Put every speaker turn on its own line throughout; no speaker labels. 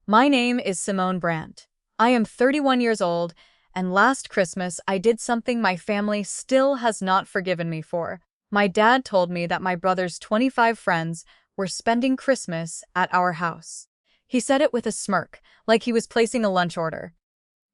My name is Simone Brandt. I am 31 years old, and last Christmas I did something my family still has not forgiven me for. My dad told me that my brother's 25 friends were spending Christmas at our house. He said it with a smirk, like he was placing a lunch order.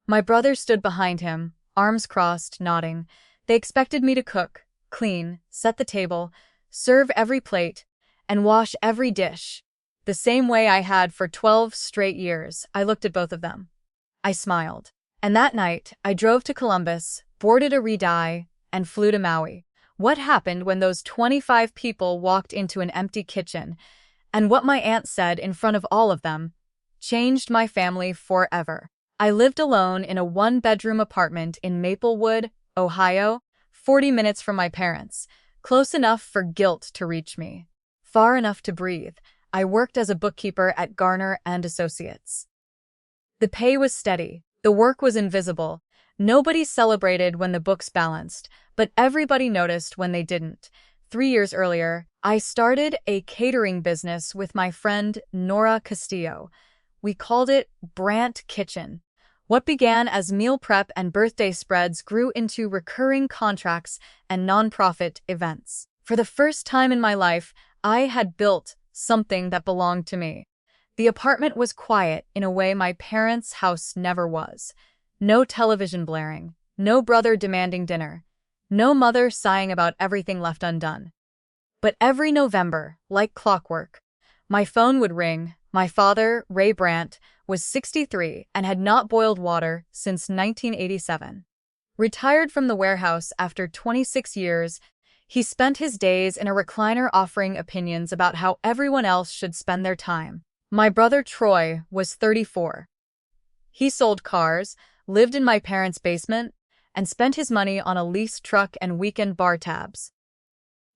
My brother stood behind him, arms crossed, nodding. They expected me to cook, clean, set the table, serve every plate, and wash every dish. The same way I had for 12 straight years. I looked at both of them. I smiled. And that night, I drove to Columbus, boarded a red-eye, and flew to Maui. What happened when those 25 people walked into an empty kitchen, and what my aunt said in front of all of them, changed my family forever. I lived alone in a one-bedroom apartment in Maplewood, Ohio, 40 minutes from my parents, close enough for guilt to reach me, far enough to breathe. I worked as a bookkeeper at Garner and Associates. The pay was steady, the work was invisible. Nobody celebrated when the books balanced, but everybody noticed when they didn't. 3 years earlier, I started a catering business with my friend Nora Castillo. We called it Brandt Kitchen. What began as meal prep and birthday spreads grew into recurring contracts and nonprofit events. For the first time in my life, I had built something that belonged to me. The apartment was quiet in a way my parents' house never was. No television blaring, no brother demanding dinner, no mother sighing about everything left undone. But every November, like clockwork, my phone would ring. My father, Ray Brandt, was 63 and had not boiled water since 1987. Retired from the warehouse after 26 years, he spent his days in a recliner offering opinions about how everyone else should spend their time. My brother Troy was 34. He sold cars, lived in my parents' basement, and spent his money on a leased truck and weekend bar tabs.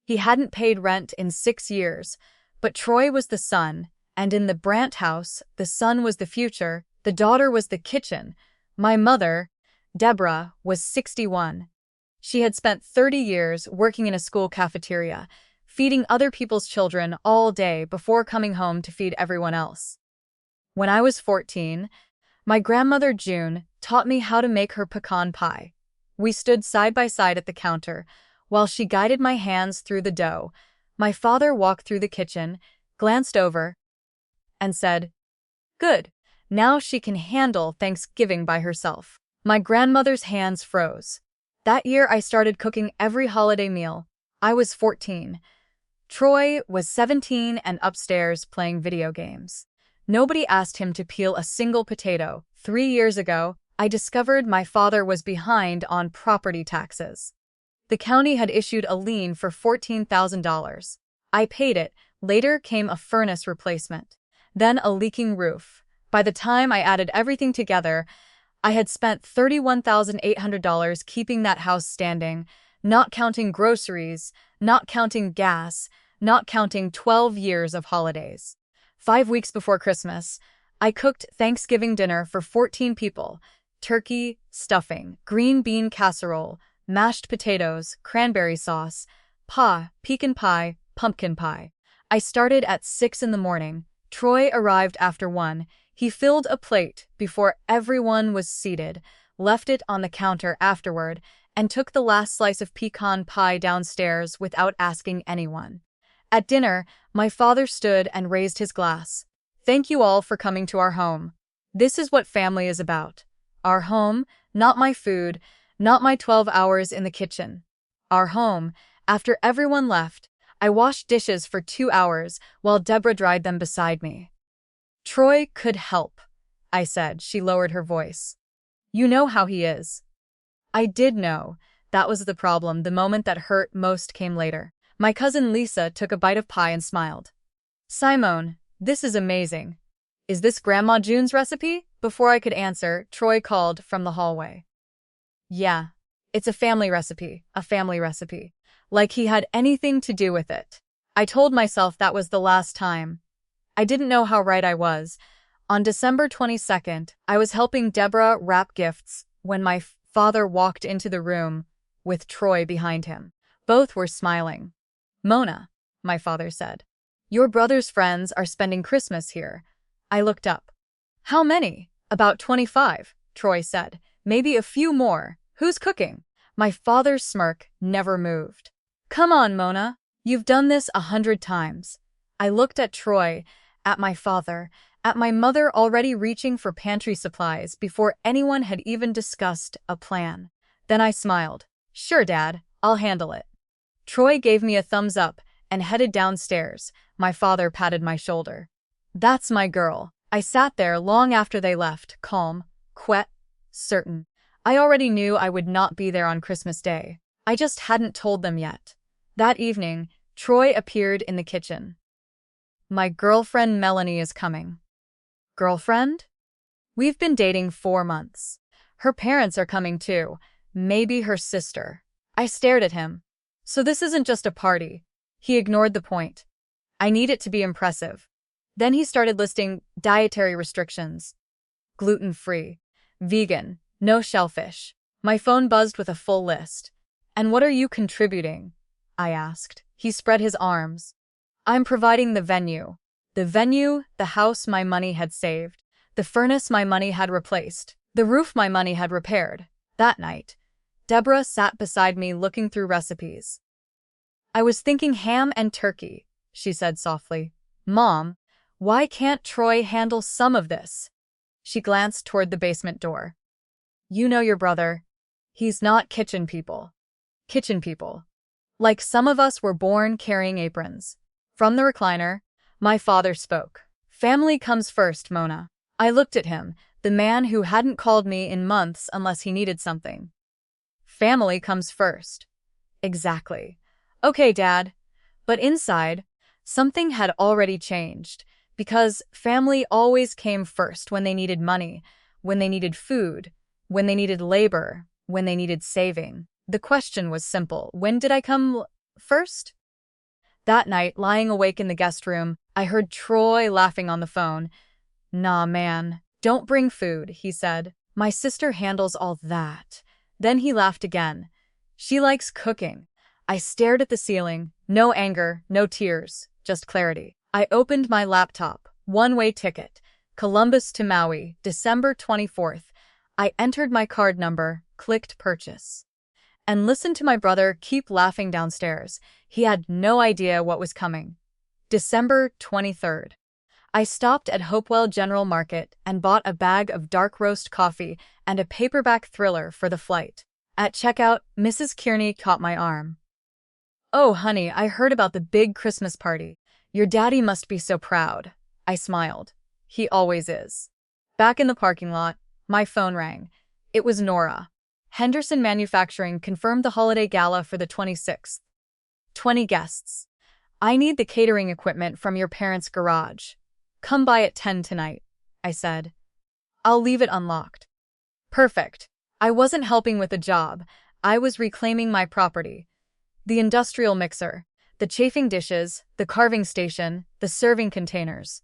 He hadn't paid rent in 6 years, but Troy was the son, and in the Brandt house, the son was the future, the daughter was the kitchen. My mother, Deborah, was 61. She had spent 30 years working in a school cafeteria, feeding other people's children all day before coming home to feed everyone else. When I was 14, my grandmother June taught me how to make her pecan pie. We stood side by side at the counter while she guided my hands through the dough. My father walked through the kitchen, glanced over, and said, "Good, now she can handle Thanksgiving by herself." My grandmother's hands froze. That year I started cooking every holiday meal. I was 14. Troy was 17 and upstairs playing video games. Nobody asked him to peel a single potato. 3 years ago, I discovered my father was behind on property taxes. The county had issued a lien for $14,000. I paid it. Later came a furnace replacement. Then a leaking roof. By the time I added everything together, I had spent $31,800 keeping that house standing, not counting groceries, not counting gas, not counting 12 years of holidays. 5 weeks before Christmas, I cooked Thanksgiving dinner for 14 people: turkey, stuffing, green bean casserole, mashed potatoes, cranberry sauce, pecan pie, pumpkin pie. I started at 6 in the morning. Troy arrived after 1. He filled a plate before everyone was seated, left it on the counter afterward, and took the last slice of pecan pie downstairs without asking anyone. At dinner, my father stood and raised his glass. "Thank you all for coming to our home. This is what family is about. Our home, not my food, not my 12 hours in the kitchen. Our home." After everyone left, I washed dishes for 2 hours while Deborah dried them beside me. "Troy could help," I said. She lowered her voice. "You know how he is." I did know. That was the problem. The moment that hurt most came later. My cousin Lisa took a bite of pie and smiled. "Simone, this is amazing. Is this Grandma June's recipe?" Before I could answer, Troy called from the hallway. "Yeah, it's a family recipe, a family recipe." Like he had anything to do with it. I told myself that was the last time. I didn't know how right I was. On December 22nd, I was helping Deborah wrap gifts when my father walked into the room with Troy behind him. Both were smiling. "Mona," my father said, "your brother's friends are spending Christmas here." I looked up. How many? About 25, Troy said. Maybe a few more. Who's cooking? My father's smirk never moved. Come on, Mona. You've done this 100 times. I looked at Troy, at my father, at my mother already reaching for pantry supplies before anyone had even discussed a plan. Then I smiled. Sure, Dad, I'll handle it. Troy gave me a thumbs up and headed downstairs. My father patted my shoulder. That's my girl. I sat there long after they left, calm, quiet, certain. I already knew I would not be there on Christmas Day. I just hadn't told them yet. That evening, Troy appeared in the kitchen. My girlfriend Melanie is coming. Girlfriend? We've been dating 4 months. Her parents are coming too. Maybe her sister. I stared at him. So this isn't just a party. He ignored the point. I need it to be impressive. Then he started listing dietary restrictions. Gluten-free, vegan, no shellfish. My phone buzzed with a full list. And what are you contributing? I asked. He spread his arms. I'm providing the venue. The venue, the house my money had saved. The furnace my money had replaced. The roof my money had repaired. That night, Deborah sat beside me looking through recipes. I was thinking ham and turkey, she said softly. Mom, why can't Troy handle some of this? She glanced toward the basement door. You know your brother. He's not kitchen people. Kitchen people. Like some of us were born carrying aprons. From the recliner, my father spoke. Family comes first, Mona. I looked at him, the man who hadn't called me in months unless he needed something. Family comes first. Exactly. Okay, Dad. But inside, something had already changed. Because family always came first when they needed money, when they needed food, when they needed labor, when they needed saving. The question was simple. When did I come first? That night, lying awake in the guest room, I heard Troy laughing on the phone. Nah, man, don't bring food, he said. My sister handles all that. Then he laughed again. She likes cooking. I stared at the ceiling. No anger, no tears, just clarity. I opened my laptop. One-way ticket. Columbus to Maui, December 24th. I entered my card number, clicked purchase. And listened to my brother keep laughing downstairs. He had no idea what was coming. December 23rd. I stopped at Hopewell General Market and bought a bag of dark roast coffee and a paperback thriller for the flight. At checkout, Mrs. Kearney caught my arm. Oh, honey, I heard about the big Christmas party. Your daddy must be so proud. I smiled. He always is. Back in the parking lot, my phone rang. It was Nora. Henderson Manufacturing confirmed the holiday gala for the 26th. 20 guests. I need the catering equipment from your parents' garage. Come by at 10 tonight, I said. I'll leave it unlocked. Perfect. I wasn't helping with the job. I was reclaiming my property. The industrial mixer, the chafing dishes, the carving station, the serving containers.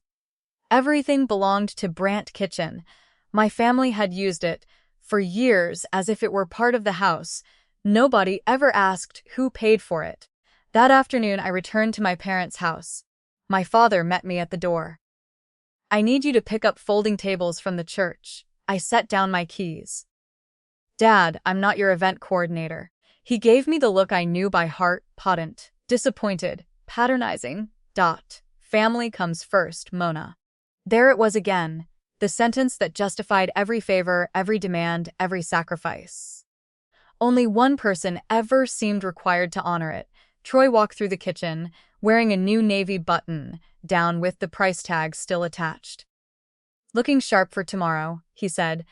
Everything belonged to Brandt Kitchen. My family had used it for years as if it were part of the house. Nobody ever asked who paid for it. That afternoon, I returned to my parents' house. My father met me at the door. I need you to pick up folding tables from the church. I set down my keys. Dad, I'm not your event coordinator. He gave me the look I knew by heart, podent, disappointed, patronizing. Family comes first, Mona. There it was again, the sentence that justified every favor, every demand, every sacrifice. Only one person ever seemed required to honor it. Troy walked through the kitchen, wearing a new navy button-down with the price tag still attached. Looking sharp for tomorrow, he said,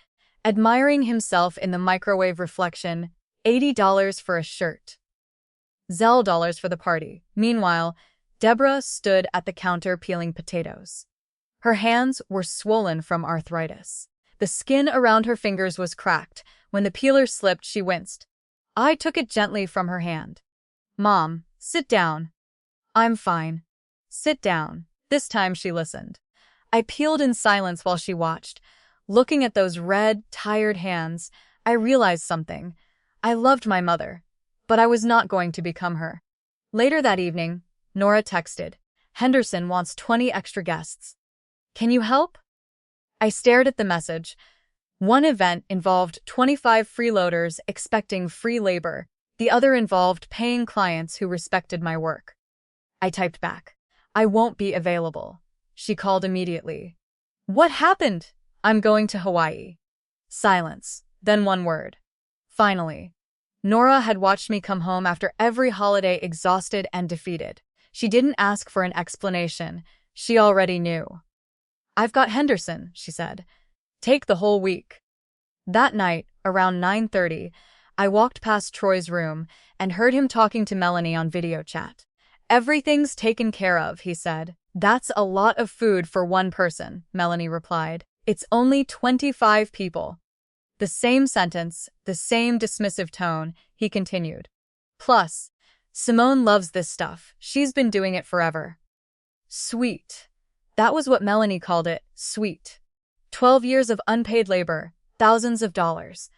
admiring himself in the microwave reflection. $80 for a shirt. Zell dollars for the party. Meanwhile, Deborah stood at the counter peeling potatoes. Her hands were swollen from arthritis. The skin around her fingers was cracked. When the peeler slipped, she winced. I took it gently from her hand. Mom, sit down. I'm fine. Sit down. This time she listened. I peeled in silence while she watched. Looking at those red, tired hands, I realized something. I loved my mother, but I was not going to become her. Later that evening, Nora texted, Henderson wants 20 extra guests. Can you help? I stared at the message. One event involved 25 freeloaders expecting free labor. The other involved paying clients who respected my work. I typed back. I won't be available. She called immediately. What happened? I'm going to Hawaii. Silence. Then one word. Finally. Nora had watched me come home after every holiday exhausted and defeated. She didn't ask for an explanation. She already knew. I've got Henderson, she said. Take the whole week. That night, around 9:30, I walked past Troy's room and heard him talking to Melanie on video chat. Everything's taken care of, he said. That's a lot of food for one person, Melanie replied. It's only 25 people. The same sentence, the same dismissive tone, he continued. Plus, Simone loves this stuff. She's been doing it forever. Sweet. That was what Melanie called it, sweet. 12 years of unpaid labor, thousands of dollars.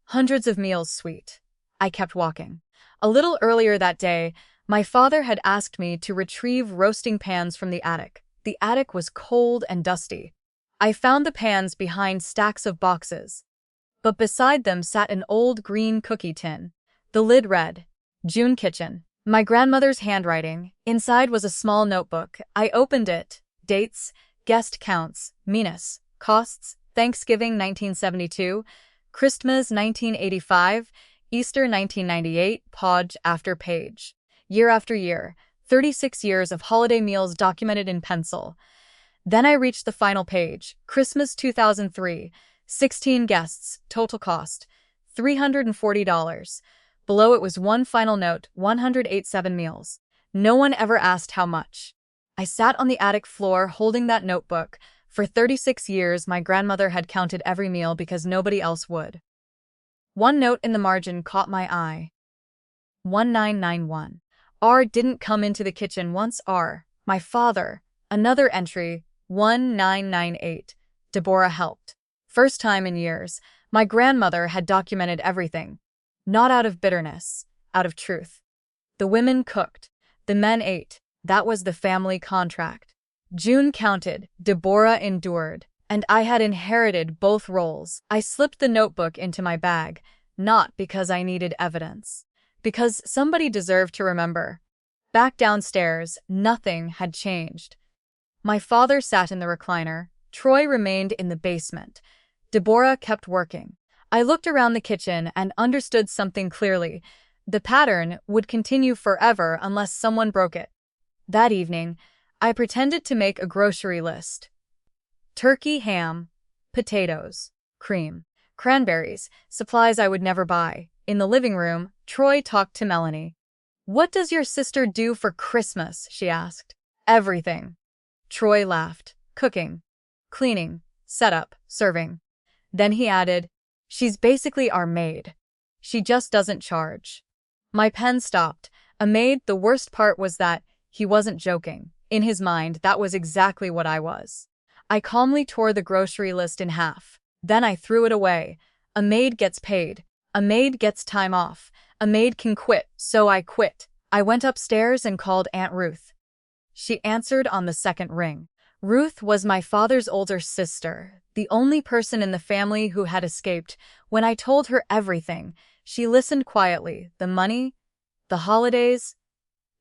Hundreds of meals sweet. I kept walking. A little earlier that day, my father had asked me to retrieve roasting pans from the attic. The attic was cold and dusty. I found the pans behind stacks of boxes. But beside them sat an old green cookie tin. The lid read, June Kitchen. My grandmother's handwriting. Inside was a small notebook. I opened it. Dates, guest counts, Minas, costs, Thanksgiving 1972, Christmas 1985, Easter 1998, page after page. Year after year, 36 years of holiday meals documented in pencil. Then I reached the final page, Christmas 2003, 16 guests, total cost, $340. Below it was one final note, 187 meals. No one ever asked how much. I sat on the attic floor holding that notebook. For 36 years, my grandmother had counted every meal because nobody else would. One note in the margin caught my eye. 1991. R didn't come into the kitchen once. R. My father. Another entry. 1998. Deborah helped. First time in years, my grandmother had documented everything. Not out of bitterness, out of truth. The women cooked. The men ate. That was the family contract. June counted, Deborah endured, and I had inherited both roles. I slipped the notebook into my bag, not because I needed evidence, because somebody deserved to remember. Back downstairs, nothing had changed. My father sat in the recliner. Troy remained in the basement. Deborah kept working. I looked around the kitchen and understood something clearly. The pattern would continue forever unless someone broke it. That evening, I pretended to make a grocery list. Turkey, ham, potatoes, cream, cranberries, supplies I would never buy. In the living room, Troy talked to Melanie. What does your sister do for Christmas? She asked. Everything. Troy laughed. Cooking, cleaning, setup, serving. Then he added, she's basically our maid. She just doesn't charge. My pen stopped. A maid. The worst part was that he wasn't joking. In his mind, that was exactly what I was. I calmly tore the grocery list in half. Then I threw it away. A maid gets paid. A maid gets time off. A maid can quit, so I quit. I went upstairs and called Aunt Ruth. She answered on the second ring. Ruth was my father's older sister, the only person in the family who had escaped. When I told her everything, she listened quietly. The money, the holidays,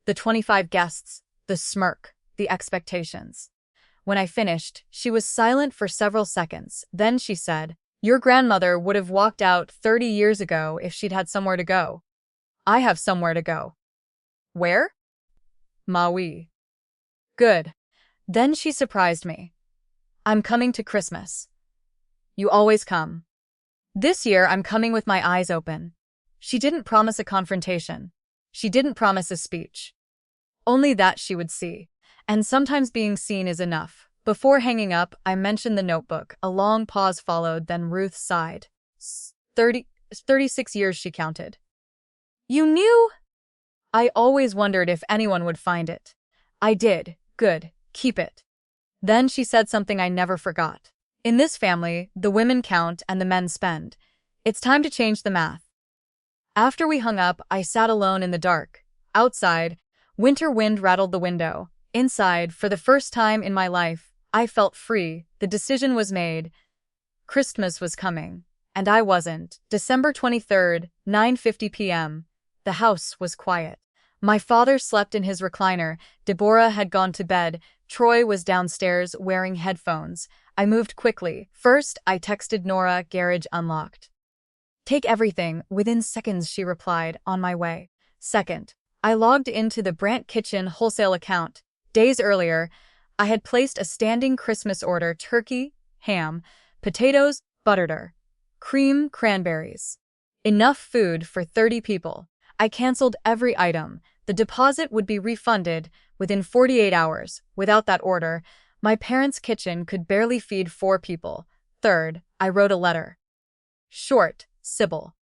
the 25 guests, the smirk, the expectations. When I finished, she was silent for several seconds. Then she said, your grandmother would have walked out 30 years ago if she'd had somewhere to go. I have somewhere to go. Where? Maui. Good. Then she surprised me. I'm coming to Christmas. You always come. This year I'm coming with my eyes open. She didn't promise a confrontation. She didn't promise a speech. Only that she would see. And sometimes being seen is enough. Before hanging up, I mentioned the notebook. A long pause followed, then Ruth sighed. 36 years, she counted. You knew? I always wondered if anyone would find it. I did. Good. Keep it. Then she said something I never forgot. In this family, the women count and the men spend. It's time to change the math. After we hung up, I sat alone in the dark. Outside, winter wind rattled the window. Inside, for the first time in my life, I felt free. The decision was made. Christmas was coming. And I wasn't. December 23rd, 9:50 p.m. The house was quiet. My father slept in his recliner. Deborah had gone to bed. Troy was downstairs wearing headphones. I moved quickly. First, I texted Nora, garage unlocked. Take everything. Within seconds, she replied, on my way. Second, I logged into the Brandt Kitchen wholesale account. Days earlier, I had placed a standing Christmas order: turkey, ham, potatoes, butter, cream, cranberries. Enough food for 30 people. I canceled every item. The deposit would be refunded within 48 hours. Without that order, my parents' kitchen could barely feed 4 people. Third, I wrote a letter. Short, Sybil.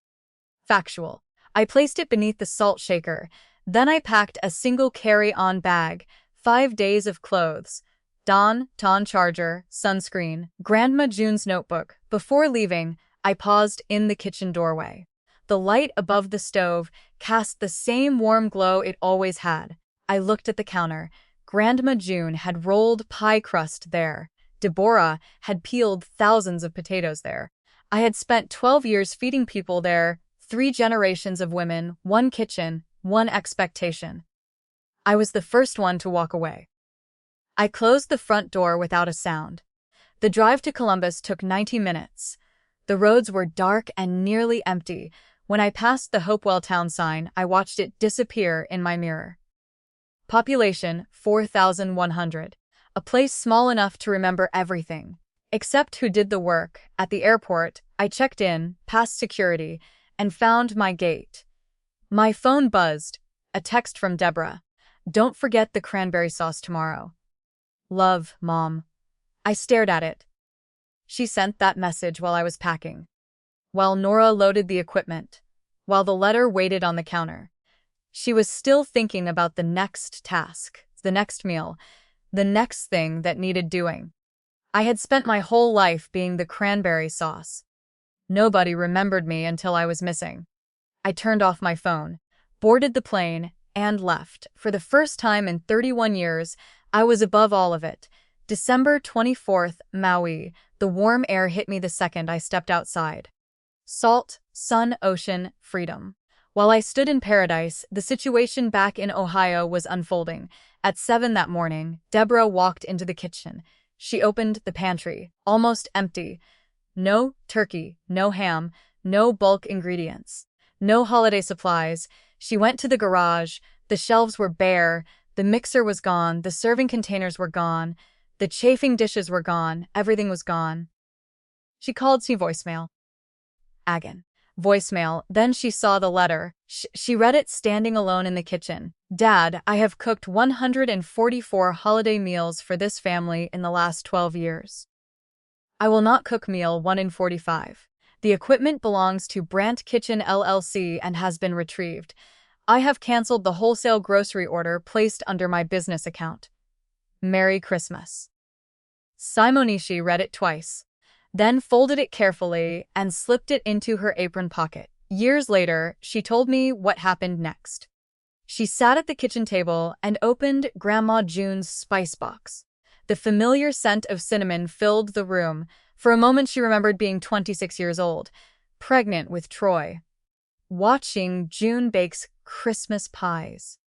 Factual. I placed it beneath the salt shaker. Then I packed a single carry-on bag, 5 days of clothes, Dawn charger, sunscreen, Grandma June's notebook. Before leaving, I paused in the kitchen doorway. The light above the stove cast the same warm glow it always had. I looked at the counter. Grandma June had rolled pie crust there. Deborah had peeled thousands of potatoes there. I had spent 12 years feeding people there, 3 generations of women, 1 kitchen, 1 expectation. I was the first one to walk away. I closed the front door without a sound. The drive to Columbus took 90 minutes. The roads were dark and nearly empty. When I passed the Hopewell Town sign, I watched it disappear in my mirror. Population 4,100. A place small enough to remember everything. Except who did the work. At the airport, I checked in, passed security, and found my gate. My phone buzzed. A text from Deborah. Don't forget the cranberry sauce tomorrow. Love, Mom. I stared at it. She sent that message while I was packing. While Nora loaded the equipment. While the letter waited on the counter. She was still thinking about the next task, the next meal, the next thing that needed doing. I had spent my whole life being the cranberry sauce. Nobody remembered me until I was missing. I turned off my phone, boarded the plane, and left. For the first time in 31 years, I was above all of it. December 24th, Maui. The warm air hit me the second I stepped outside. Salt, sun, ocean, freedom. While I stood in paradise, the situation back in Ohio was unfolding. At 7 that morning, Deborah walked into the kitchen. She opened the pantry, almost empty. No turkey, no ham, no bulk ingredients, no holiday supplies. She went to the garage. The shelves were bare. The mixer was gone. The serving containers were gone. The chafing dishes were gone. Everything was gone. She called me voicemail. Again. Voicemail. Then she saw the letter. She read it standing alone in the kitchen. Dad, I have cooked 144 holiday meals for this family in the last 12 years. I will not cook meal 1 in 45. The equipment belongs to Brandt Kitchen LLC and has been retrieved. I have canceled the wholesale grocery order placed under my business account. Merry Christmas. Simone read it twice, then folded it carefully and slipped it into her apron pocket. Years later, she told me what happened next. She sat at the kitchen table and opened Grandma June's spice box. The familiar scent of cinnamon filled the room. For a moment, she remembered being 26 years old, pregnant with Troy, watching June bakes Christmas pies.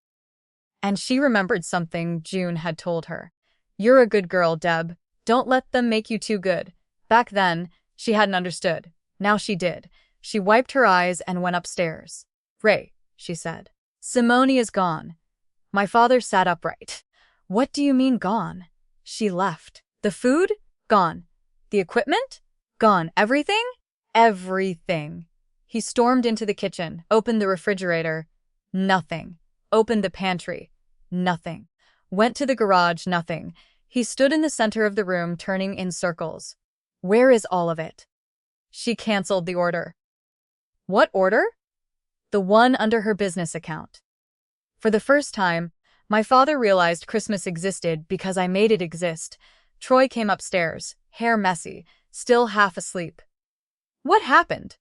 And she remembered something June had told her. You're a good girl, Deb. Don't let them make you too good. Back then, she hadn't understood. Now she did. She wiped her eyes and went upstairs. Ray, she said. Simone is gone. My father sat upright. What do you mean gone? She left. The food? Gone. The equipment? Gone. Everything? Everything. He stormed into the kitchen, opened the refrigerator. Nothing. Opened the pantry. Nothing. Went to the garage. Nothing. He stood in the center of the room, turning in circles. Where is all of it? She canceled the order. What order? The one under her business account. For the first time, my father realized Christmas existed because I made it exist. Troy came upstairs, hair messy, still half asleep. What happened?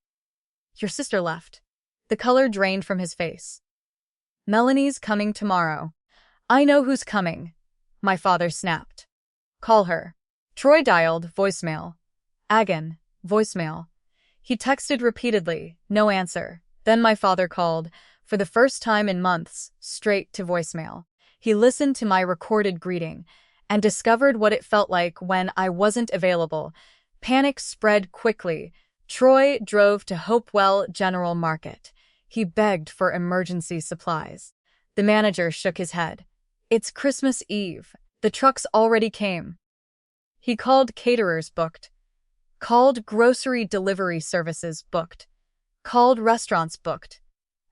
Your sister left. The color drained from his face. Melanie's coming tomorrow. I know who's coming. My father snapped. Call her. Troy dialed voicemail. Again, voicemail. He texted repeatedly, no answer. Then my father called, for the first time in months, straight to voicemail. He listened to my recorded greeting and discovered what it felt like when I wasn't available. Panic spread quickly. Troy drove to Hopewell General Market. He begged for emergency supplies. The manager shook his head. It's Christmas Eve. The trucks already came. He called caterers, booked. Called grocery delivery services, booked. Called restaurants, booked.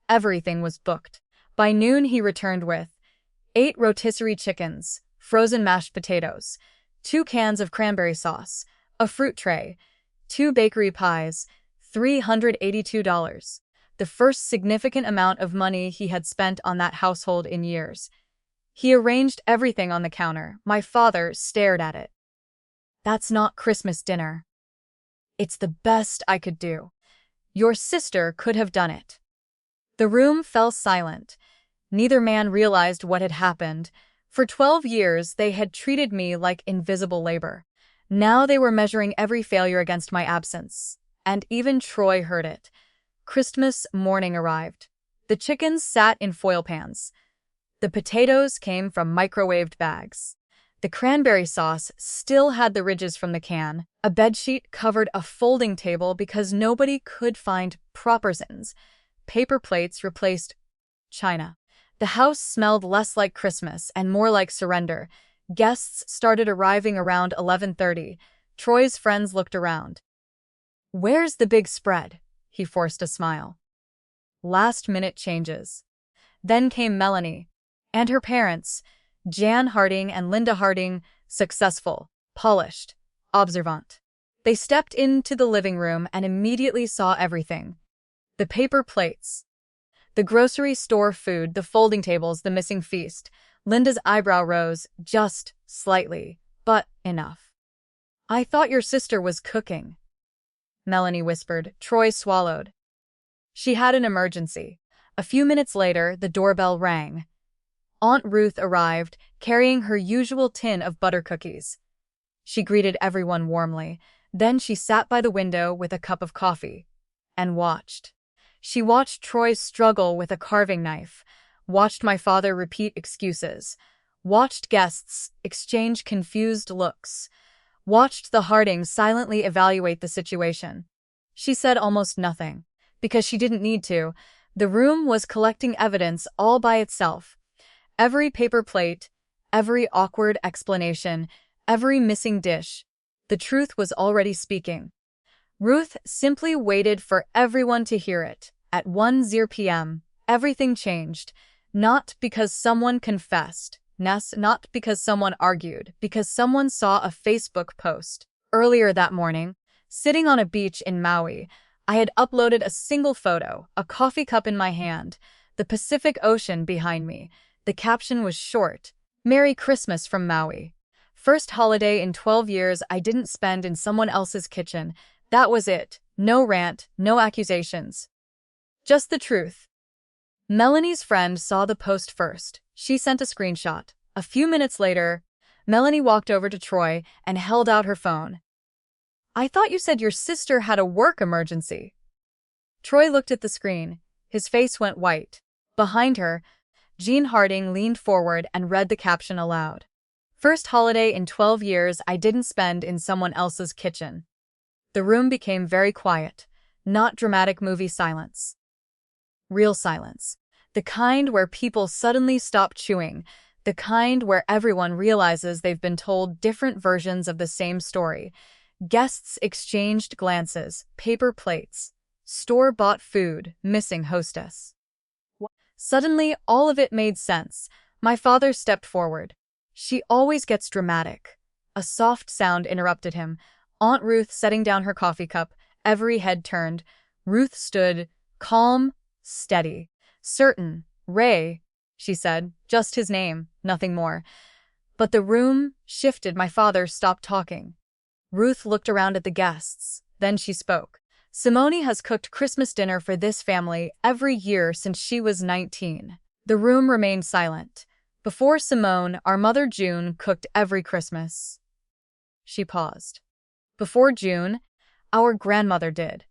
Everything was booked. By noon he returned with 8 rotisserie chickens, frozen mashed potatoes, 2 cans of cranberry sauce, a fruit tray, 2 bakery pies, $382. The first significant amount of money he had spent on that household in years. He arranged everything on the counter. My father stared at it. That's not Christmas dinner. It's the best I could do. Your sister could have done it. The room fell silent. Neither man realized what had happened. For 12 years, they had treated me like invisible labor. Now they were measuring every failure against my absence. And even Troy heard it. Christmas morning arrived. The chickens sat in foil pans. The potatoes came from microwaved bags. The cranberry sauce still had the ridges from the can. A bedsheet covered a folding table because nobody could find proper curtains. Paper plates replaced china. The house smelled less like Christmas and more like surrender. Guests started arriving around 11:30. Troy's friends looked around. Where's the big spread? He forced a smile. Last-minute changes. Then came Melanie and her parents, Jan Harding and Linda Harding, successful, polished, observant. They stepped into the living room and immediately saw everything. The paper plates, the grocery store food, the folding tables, the missing feast. Linda's eyebrow rose, just slightly, but enough. I thought your sister was cooking, Melanie whispered. Troy swallowed. She had an emergency. A few minutes later, the doorbell rang. Aunt Ruth arrived, carrying her usual tin of butter cookies. She greeted everyone warmly. Then she sat by the window with a cup of coffee and watched. She watched Troy struggle with a carving knife, watched my father repeat excuses, watched guests exchange confused looks, watched the Hardings silently evaluate the situation. She said almost nothing, because she didn't need to. The room was collecting evidence all by itself. Every paper plate, every awkward explanation, every missing dish. The truth was already speaking. Ruth simply waited for everyone to hear it. At 1:00 p.m., everything changed. Not because someone confessed, not because someone argued, because someone saw a Facebook post. Earlier that morning, sitting on a beach in Maui, I had uploaded a single photo, a coffee cup in my hand, the Pacific Ocean behind me. The caption was short, "Merry Christmas from Maui." First holiday in 12 years I didn't spend in someone else's kitchen. That was it. No rant, no accusations. Just the truth. Melanie's friend saw the post first. She sent a screenshot. A few minutes later, Melanie walked over to Troy and held out her phone. I thought you said your sister had a work emergency. Troy looked at the screen. His face went white. Behind her, Jean Harding leaned forward and read the caption aloud. First holiday in 12 years I didn't spend in someone else's kitchen. The room became very quiet. Not dramatic movie silence. Real silence. The kind where people suddenly stop chewing. The kind where everyone realizes they've been told different versions of the same story. Guests exchanged glances, paper plates, store-bought food, missing hostess. Suddenly, all of it made sense. My father stepped forward. She always gets dramatic. A soft sound interrupted him. Aunt Ruth setting down her coffee cup. Every head turned. Ruth stood, calm, steady. Certain. Ray, she said. Just his name, nothing more. But the room shifted. My father stopped talking. Ruth looked around at the guests. Then she spoke. Simone has cooked Christmas dinner for this family every year since she was 19. The room remained silent. Before Simone, our mother June cooked every Christmas. She paused. Before June, our grandmother did.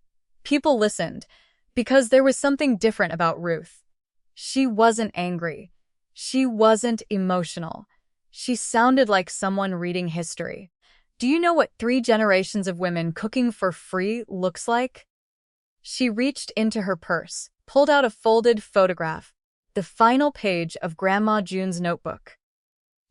People listened, because there was something different about Ruth. She wasn't angry. She wasn't emotional. She sounded like someone reading history. Do you know what 3 generations of women cooking for free looks like? She reached into her purse, pulled out a folded photograph, the final page of Grandma June's notebook.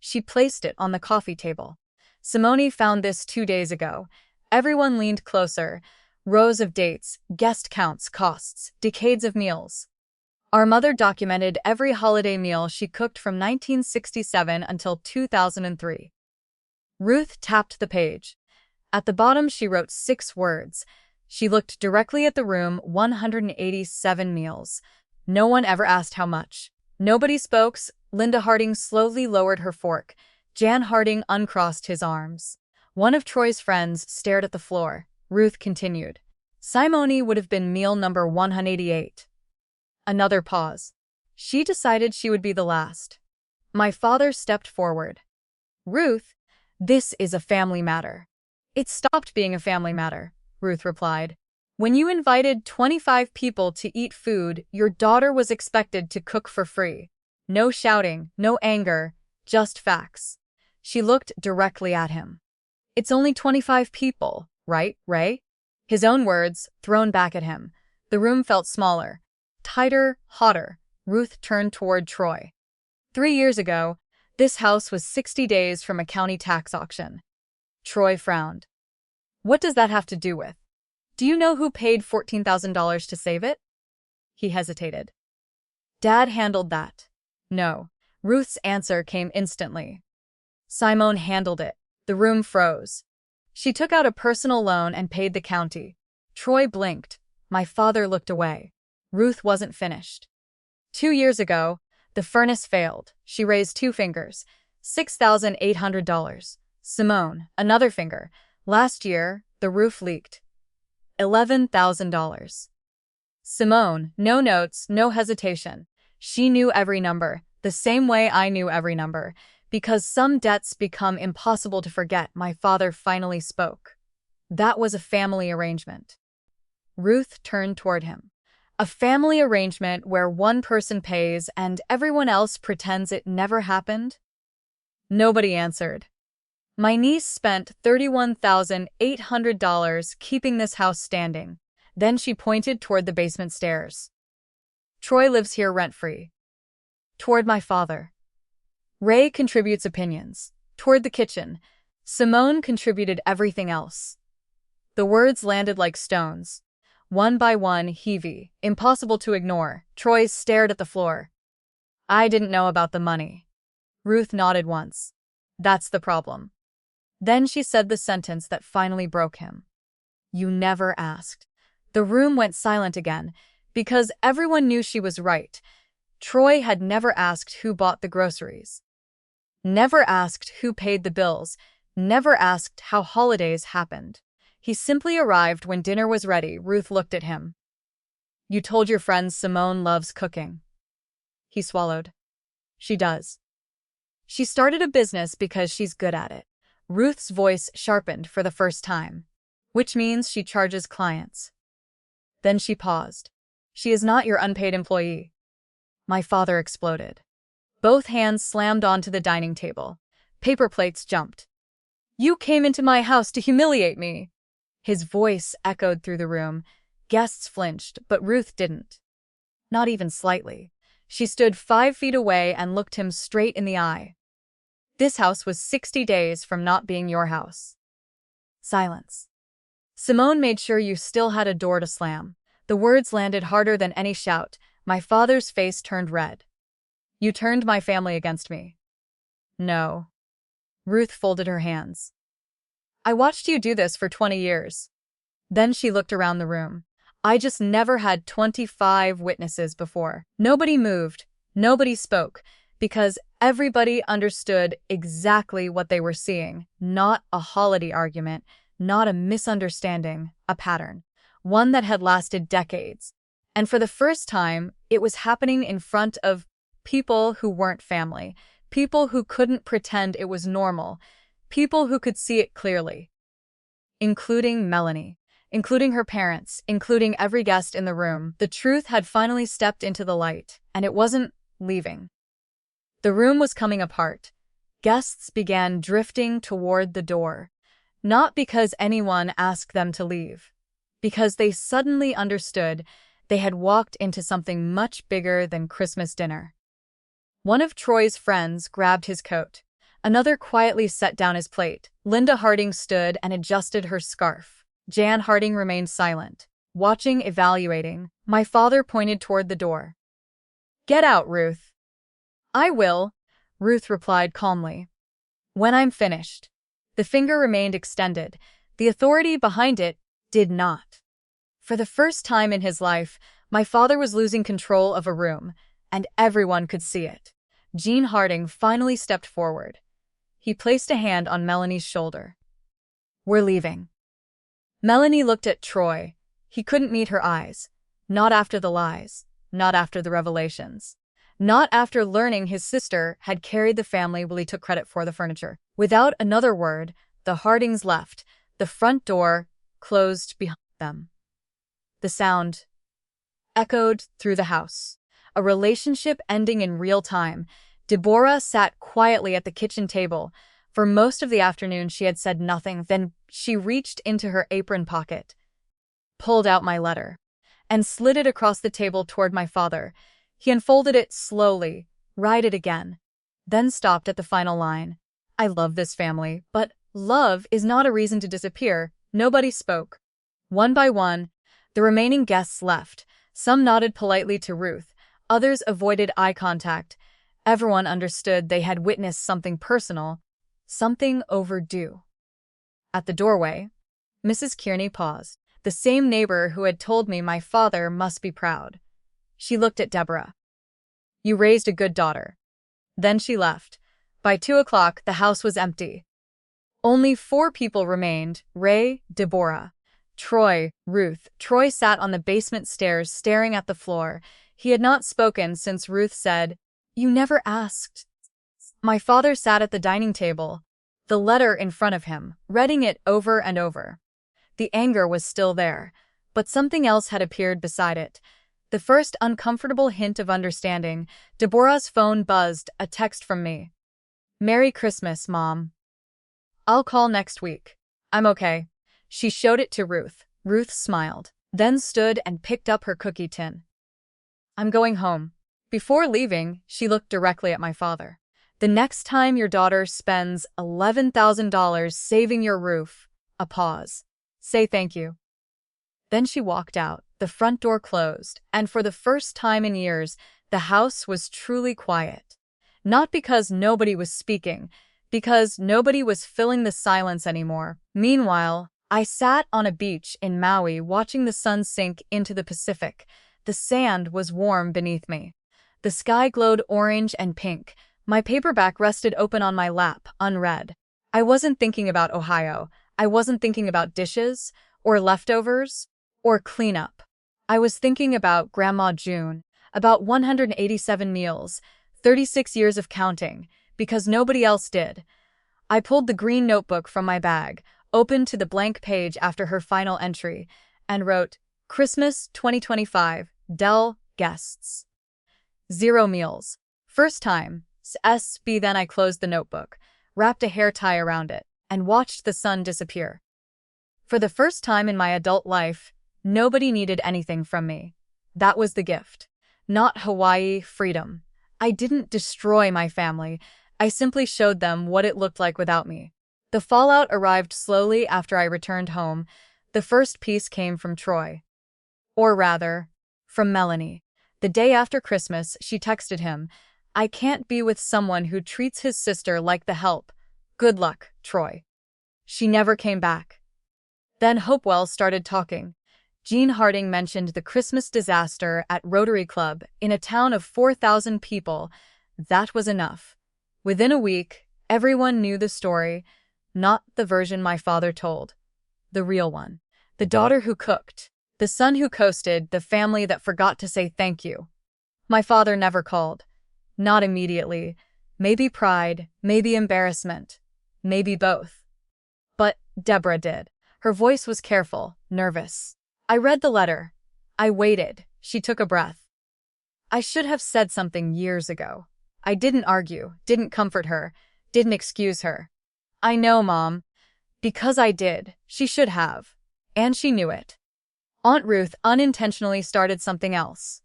She placed it on the coffee table. Simone found this 2 days ago. Everyone leaned closer. Rows of dates, guest counts, costs, decades of meals. Our mother documented every holiday meal she cooked from 1967 until 2003. Ruth tapped the page. At the bottom, she wrote 6 words. She looked directly at the room, 187 meals. No one ever asked how much. Nobody spoke. Linda Harding slowly lowered her fork. Jan Harding uncrossed his arms. One of Troy's friends stared at the floor. Ruth continued. Simone would have been meal number 188. Another pause. She decided she would be the last. My father stepped forward. Ruth, this is a family matter. It stopped being a family matter, Ruth replied. When you invited 25 people to eat food, your daughter was expected to cook for free. No shouting, no anger, just facts. She looked directly at him. It's only 25 people, right, Ray? His own words, thrown back at him. The room felt smaller, tighter, hotter. Ruth turned toward Troy. 3 years ago, this house was 60 days from a county tax auction. Troy frowned. What does that have to do with? Do you know who paid $14,000 to save it? He hesitated. Dad handled that. No. Ruth's answer came instantly. Simone handled it. The room froze. She took out a personal loan and paid the county. Troy blinked. My father looked away. Ruth wasn't finished. 2 years ago, the furnace failed. She raised 2 fingers. $6,800. Simone, another finger. Last year, the roof leaked. $11,000. Simone, no notes, no hesitation. She knew every number, the same way I knew every number. Because some debts become impossible to forget, my father finally spoke. That was a family arrangement. Ruth turned toward him. A family arrangement where one person pays and everyone else pretends it never happened? Nobody answered. My niece spent $31,800 keeping this house standing. Then she pointed toward the basement stairs. Troy lives here rent-free. Toward my father. Ray contributes opinions. Toward the kitchen. Simone contributed everything else. The words landed like stones. One by one, heavy, impossible to ignore. Troy stared at the floor. I didn't know about the money. Ruth nodded once. That's the problem. Then she said the sentence that finally broke him. You never asked. The room went silent again, because everyone knew she was right. Troy had never asked who bought the groceries. Never asked who paid the bills. Never asked how holidays happened. He simply arrived when dinner was ready. Ruth looked at him. You told your friends Simone loves cooking. He swallowed. She does. She started a business because she's good at it. Ruth's voice sharpened for the first time. Which means she charges clients. Then she paused. She is not your unpaid employee. My father exploded. Both hands slammed onto the dining table. Paper plates jumped. You came into my house to humiliate me. His voice echoed through the room. Guests flinched, but Ruth didn't. Not even slightly. She stood 5 feet away and looked him straight in the eye. This house was 60 days from not being your house. Silence. Simone made sure you still had a door to slam. The words landed harder than any shout. My father's face turned red. You turned my family against me. No. Ruth folded her hands. I watched you do this for 20 years. Then she looked around the room. I just never had 25 witnesses before. Nobody moved. Nobody spoke. Because everybody understood exactly what they were seeing. Not a holiday argument. Not a misunderstanding. A pattern. One that had lasted decades. And for the first time, it was happening in front of people who weren't family. People who couldn't pretend it was normal. People who could see it clearly, including Melanie, including her parents, including every guest in the room. The truth had finally stepped into the light, and it wasn't leaving. The room was coming apart. Guests began drifting toward the door, not because anyone asked them to leave, because they suddenly understood they had walked into something much bigger than Christmas dinner. One of Troy's friends grabbed his coat. Another quietly set down his plate. Linda Harding stood and adjusted her scarf. Jan Harding remained silent, watching, evaluating. My father pointed toward the door. "Get out, Ruth." "I will," Ruth replied calmly. "When I'm finished." The finger remained extended. The authority behind it did not. For the first time in his life, my father was losing control of a room, and everyone could see it. Jean Harding finally stepped forward. He placed a hand on Melanie's shoulder. "We're leaving." Melanie looked at Troy. He couldn't meet her eyes. Not after the lies. Not after the revelations. Not after learning his sister had carried the family while he took credit for the furniture. Without another word, the Hardings left. The front door closed behind them. The sound echoed through the house. A relationship ending in real time. Deborah sat quietly at the kitchen table. For most of the afternoon, she had said nothing. Then she reached into her apron pocket, pulled out my letter, and slid it across the table toward my father. He unfolded it slowly, read it again, then stopped at the final line. "I love this family, but love is not a reason to disappear." Nobody spoke. One by one, the remaining guests left. Some nodded politely to Ruth. Others avoided eye contact. Everyone understood they had witnessed something personal, something overdue. At the doorway, Mrs. Kearney paused. The same neighbor who had told me my father must be proud. She looked at Deborah. "You raised a good daughter." Then she left. By 2 o'clock, the house was empty. Only 4 people remained: Ray, Deborah, Troy, Ruth. Troy sat on the basement stairs staring at the floor. He had not spoken since Ruth said, "You never asked." My father sat at the dining table, the letter in front of him, reading it over and over. The anger was still there, but something else had appeared beside it. The first uncomfortable hint of understanding. Deborah's phone buzzed, a text from me. "Merry Christmas, Mom. I'll call next week. I'm okay." She showed it to Ruth. Ruth smiled, then stood and picked up her cookie tin. "I'm going home." Before leaving, she looked directly at my father. "The next time your daughter spends $11,000 saving your roof," a pause, "say thank you." Then she walked out. The front door closed, and for the first time in years, the house was truly quiet. Not because nobody was speaking, because nobody was filling the silence anymore. Meanwhile, I sat on a beach in Maui watching the sun sink into the Pacific. The sand was warm beneath me. The sky glowed orange and pink. My paperback rested open on my lap, unread. I wasn't thinking about Ohio. I wasn't thinking about dishes, or leftovers, or cleanup. I was thinking about Grandma June, about 187 meals, 36 years of counting, because nobody else did. I pulled the green notebook from my bag, opened to the blank page after her final entry, and wrote, "Christmas 2025, Dell, guests. 0 meals. First time, SB." Then I closed the notebook, wrapped a hair tie around it, and watched the sun disappear. For the first time in my adult life, nobody needed anything from me. That was the gift. Not Hawaii, freedom. I didn't destroy my family. I simply showed them what it looked like without me. The fallout arrived slowly after I returned home. The first piece came from Troy. Or rather, from Melanie. The day after Christmas, she texted him, "I can't be with someone who treats his sister like the help. Good luck, Troy." She never came back. Then Hopewell started talking. Jean Harding mentioned the Christmas disaster at Rotary Club in a town of 4,000 people. That was enough. Within a week, everyone knew the story, not the version my father told. The real one. The daughter who cooked. The son who coasted, the family that forgot to say thank you. My father never called. Not immediately. Maybe pride, maybe embarrassment. maybe both. But Deborah did. Her voice was careful, nervous. I read the letter. I waited. She took a breath. I should have said something years ago. I didn't argue, didn't comfort her, didn't excuse her. I know, Mom. Because I did. She should have. And she knew it. Aunt Ruth unintentionally started something else.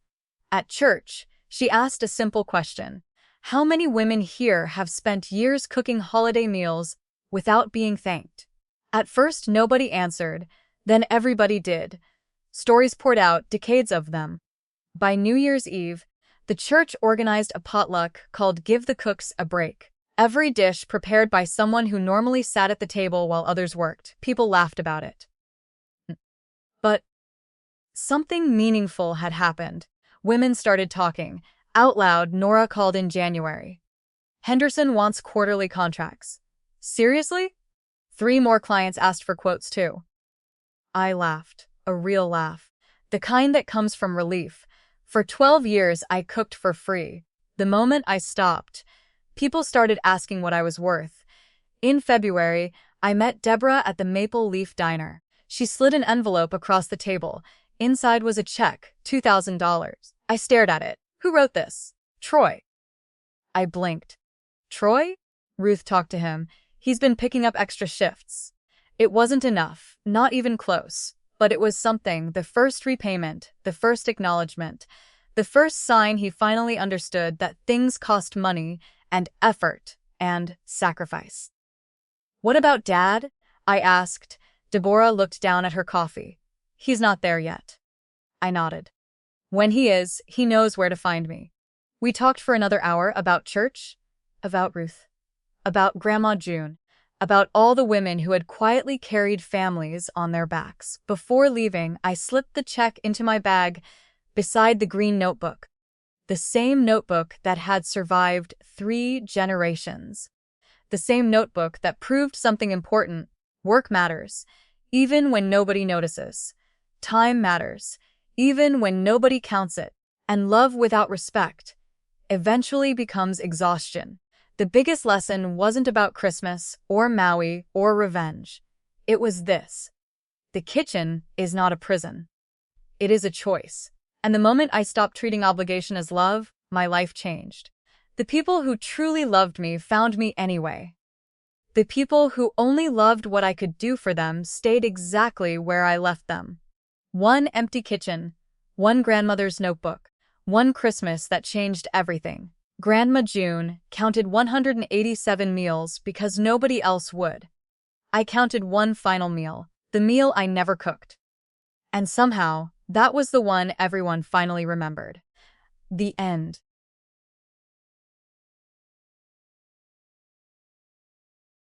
At church, she asked a simple question. How many women here have spent years cooking holiday meals without being thanked? At first, nobody answered. Then everybody did. Stories poured out, decades of them. By New Year's Eve, the church organized a potluck called Give the Cooks a Break. Every dish prepared by someone who normally sat at the table while others worked. People laughed about it. But something meaningful had happened. Women started talking. Out loud, Nora called in January. Henderson wants quarterly contracts. Seriously? 3 more clients asked for quotes too. I laughed. A real laugh. The kind that comes from relief. For 12 years, I cooked for free. The moment I stopped, people started asking what I was worth. In February, I met Deborah at the Maple Leaf Diner. She slid an envelope across the table. Inside was a check, $2,000. I stared at it. Who wrote this? Troy. I blinked. Troy? Ruth talked to him. He's been picking up extra shifts. It wasn't enough, not even close. But it was something, the first repayment, the first acknowledgement, the first sign he finally understood that things cost money and effort and sacrifice. What about Dad? I asked. Deborah looked down at her coffee. He's not there yet. I nodded. When he is, he knows where to find me. We talked for another hour about church, about Ruth, about Grandma June, about all the women who had quietly carried families on their backs. Before leaving, I slipped the check into my bag beside the green notebook, the same notebook that had survived 3 generations, the same notebook that proved something important. Work matters, even when nobody notices. Time matters, even when nobody counts it. And love without respect eventually becomes exhaustion. The biggest lesson wasn't about Christmas or Maui or revenge. It was this. The kitchen is not a prison. It is a choice. And the moment I stopped treating obligation as love, my life changed. The people who truly loved me found me anyway. The people who only loved what I could do for them stayed exactly where I left them. 1 empty kitchen, 1 grandmother's notebook, 1 Christmas that changed everything. Grandma June counted 187 meals because nobody else would. I counted 1 final meal, the meal I never cooked. And somehow, that was the one everyone finally remembered. The end.